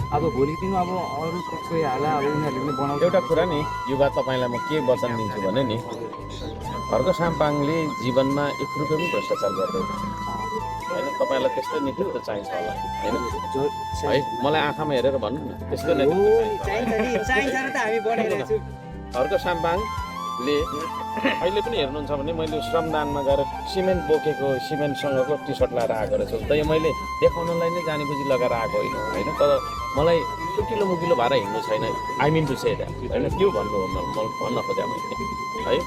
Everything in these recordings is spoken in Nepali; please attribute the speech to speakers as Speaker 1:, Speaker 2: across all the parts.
Speaker 1: अब भोलि दिन अब अरू कोही हाला अब उनीहरूले पनि बनाउँछ।
Speaker 2: एउटा कुरा नि युवा तपाईँलाई म के वचन दिन्छु भने नि खड्ग साम्पाङले जीवनमा 1 रुपियाँ पनि भ्रष्टाचार गर्दैन होइन। तपाईँलाई त्यस्तो नेतृत्व चाहिन्छ होला होइन है, मलाई आँखामा हेरेर भन्नु न त्यस्तो नेतृत्व
Speaker 1: चाहिन्छ र त हामी बनाइरहेको छु।
Speaker 2: खड्ग साम्पाङले अहिले पनि हेर्नुहुन्छ भने मैले श्रमदानमा गएर सिमेन्ट बोकेको सिमेन्टसँगको टी सर्ट लगाएर आएको रहेछु त। यो मैले देखाउनलाई नै जाने बुझी लगाएर आएको होइन तर मलाई सुकिलो मुकिलो भएर हिँड्नु छैन। I mean to say that होइन, त्यो भन्नु हो भन्न खोजेँ मैले है।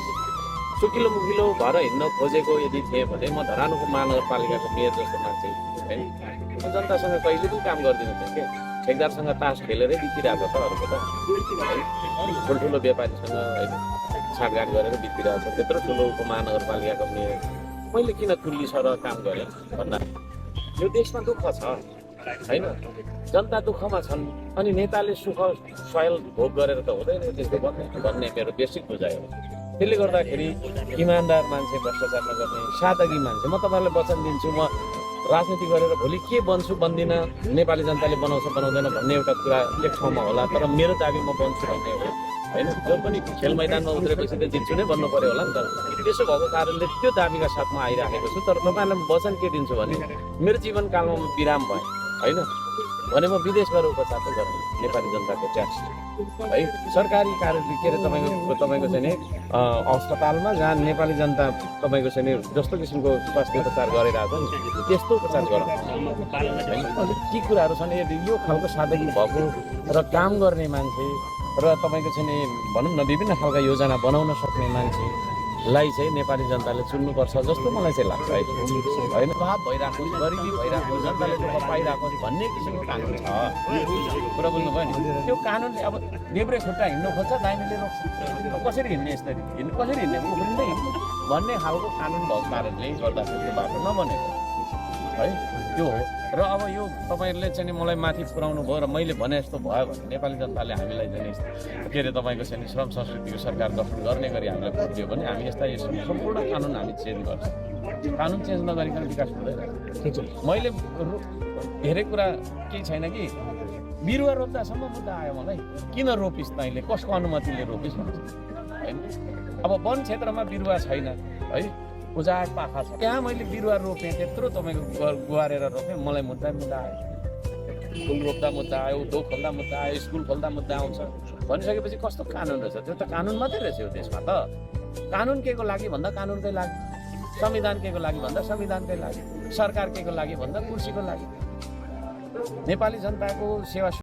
Speaker 2: सुकिलो मुकिलो भएर हिँड्न खोजेको यदि थिएँ भने म धरानको महानगरपालिकाको मेयर जस्तो मान्छे होइन, म जनतासँग कहिले पनि काम गर्दिनँ थिएँ क्या। ठेकदारसँग तास खेलेरै बितिरहेको छ अरूको त है, ठुल्ठुलो व्यापारीसँग होइन छाँटगाँट गरेर बितिरहेको छ। त्यत्रो ठुलो उपमहानगरपालिकाको मेयर मैले किन कुल्ली सर काम गरेँ भन्दा यो देशमा दुःख छ होइन, जनता दुःखमा छन् अनि नेताले सुख स्वायल भोग गरेर त हुँदैन त्यस्तो भन्ने मेरो बेसिक बुझाइ हो। त्यसले गर्दाखेरि इमान्दार मान्छे, भ्रष्टाचार नगर्ने सादगी मान्छे, म तपाईँलाई वचन दिन्छु म राजनीति गरेर भोलि के बन्छु बन्दिनँ नेपाली जनताले बनाउँछ बनाउँदैन भन्ने एउटा कुरा एक ठाउँमा होला तर मेरो दाबी म बन्छु भन्ने हो होइन। जो पनि खेल मैदानमा उत्रेपछि त जित्छु नै भन्नु पर्यो होला नि त। त्यसो भएको कारणले त्यो दाबीका साथमा आइराखेको छु। तर तपाईँलाई म वचन के दिन्छु भने मेरो जीवनकालमा म बिराम भएँ होइन भने म विदेश गएर उपचार त गर्ने नेपाली जनताको ट्याक्स है। सरकारी कार्य के अरे तपाईँको चाहिँ नि अस्पतालमा जहाँ नेपाली जनता तपाईँको चाहिँ नि जस्तो किसिमको स्वास्थ्य उपचार गरिरहेको छ नि त्यस्तो उपचार गरौँ होइन। ती कुराहरू छन्। यदि यो खालको सादगी भएको र काम गर्ने मान्छे र तपाईँको चाहिँ नि भनौँ न विभिन्न खालका योजना बनाउन सक्ने मान्छेलाई चाहिँ नेपाली जनताले चुन्नुपर्छ जस्तो मलाई चाहिँ लाग्छ है होइन। अभाव भइरहेको गरिबी भइरहेको जनताले दुःख पाइरहेको भन्ने किसिमको कानुन छ कुरा बुझ्नुभयो नि। त्यो कानुनले अब देब्रे खुट्टा हिँड्नु खोज्छ दाहिनेले रोक्छ, कसरी हिँड्ने यसरी हिँड्नु कसरी हिँड्ने उफ्रिँदै हिँड्नु भन्ने खालको कानुन भएको कारणले गर्दाखेरि त्यो बाटो नबनेको है त्यो हो। र अब यो तपाईँहरूले चाहिँ नि मलाई माथि पुर्याउनु भयो र मैले भने जस्तो भयो भने नेपाली जनताले हामीलाई चाहिँ के अरे तपाईँको चाहिँ श्रम संस्कृतिको सरकार गठन गर्ने गरी हामीलाई भोट दियो भने हामी यस्ता सम्पूर्ण कानुन हामी चेन्ज गर्छौँ। कानुन चेन्ज नगरिकन विकास हुँदैन। मैले धेरै कुरा केही छैन कि बिरुवा रोप्दासम्म मुद्दा आयो मलाई, किन रोपिस् तैँले कसको अनुमतिले रोपिस् भन्छ होइन। अब वन क्षेत्रमा बिरुवा छैन है, उजाड पाखा छ, त्यहाँ मैले बिरुवा रोपेँ त्यत्रो तपाईँको गुहारेर रोपेँ, मलाई मुद्दा आयो। फुल रोप्दा मुद्दा आयो, उद्योग खोल्दा मुद्दा आयो, स्कुल खोल्दा मुद्दा आउँछ भनिसकेपछि कस्तो कानुन रहेछ? त्यो त कानुन मात्रै रहेछ यो देशमा त। कानुन के को लागि भन्दा कानुनकै लागि, संविधान के को लागि भन्दा संविधानकै लागि, सरकार के को लागि भन्दा कुर्सीको लागि, नेपाली जनताको सेवा